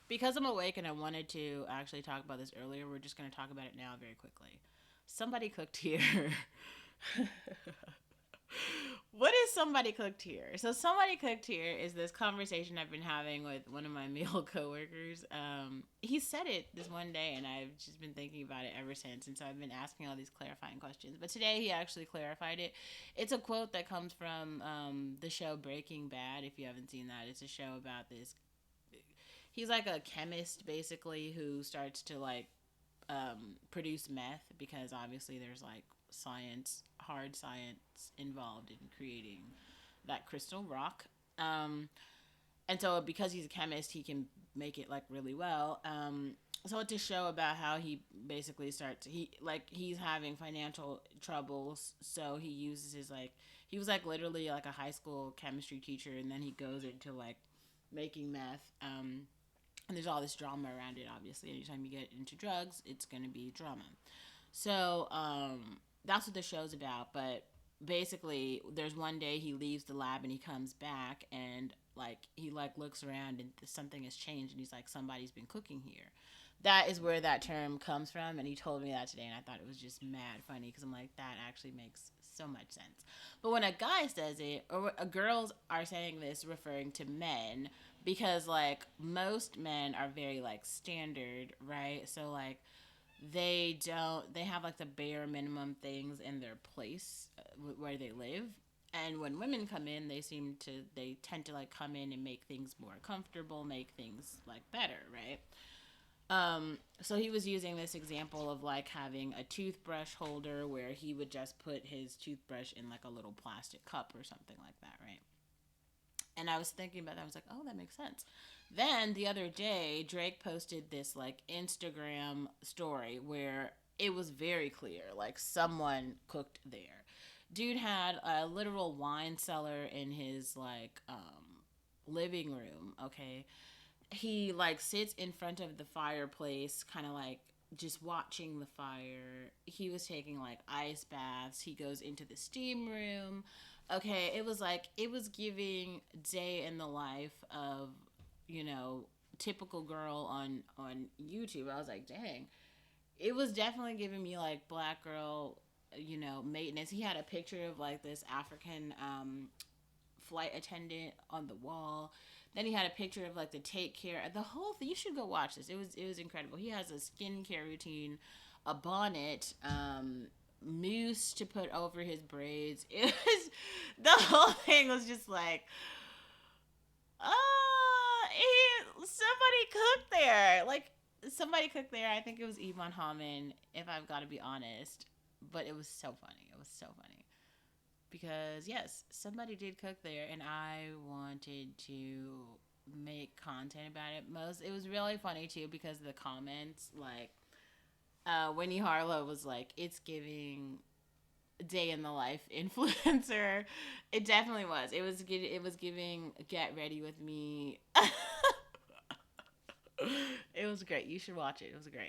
Because I'm awake and I wanted to actually talk about this earlier, we're just going to talk about it now very quickly. Somebody cooked here. What is somebody cooked here? So somebody cooked here is this conversation I've been having with one of my male coworkers. He said it this one day, and I've just been thinking about it ever since. And so I've been asking all these clarifying questions. But today he actually clarified it. It's a quote that comes from the show Breaking Bad. If you haven't seen that, it's a show about this. He's like a chemist basically who starts to like produce meth because obviously there's like science, hard science involved in creating that crystal rock. Um, and so because he's a chemist, he can make it like really well. So it's a show about how he basically starts he's having financial troubles, so he uses his like he was like literally like a high school chemistry teacher, and then he goes into like making meth. And there's all this drama around it. Obviously, anytime you get into drugs, it's gonna be drama. So that's what the show's about. But basically, there's one day he leaves the lab and he comes back and like he like looks around and something has changed and he's like somebody's been cooking here. That is where that term comes from, and he told me that today, and I thought it was just mad funny because I'm like, that actually makes so much sense. But when a guy says it, or girls are saying this referring to men, because like most men are very like standard, right? So like they have like the bare minimum things in their place where they live. And when women come in, they tend to like come in and make things more comfortable, make things like better, right? So he was using this example of like having a toothbrush holder where he would just put his toothbrush in like a little plastic cup or something like that, right? And I was thinking about that. I was like, oh, that makes sense. Then the other day, Drake posted this like Instagram story where it was very clear, like someone cooked there. Dude had a literal wine cellar in his like living room. Okay, he like sits in front of the fireplace, kind of like just watching the fire. He was taking like ice baths. He goes into the steam room. Okay, it was like it was giving day in the life of, you know, typical girl on YouTube. I was like, dang. It was definitely giving me like black girl, you know, maintenance. He had a picture of like this African flight attendant on the wall. Then he had a picture of like the take care. The whole thing. You should go watch this. It was incredible. He has a skincare routine, a bonnet, mousse to put over his braids. It was the whole thing was just like, somebody cooked there. Like somebody cooked there. I think it was Ivan Haman, if I've got to be honest. But it was so funny. It was so funny because yes, somebody did cook there, and I wanted to make content about it. Most it was really funny too because the comments like Winnie Harlow was like, "It's giving day in the life influencer." It definitely was. It was giving get ready with me. It was great. You should watch it. It was great.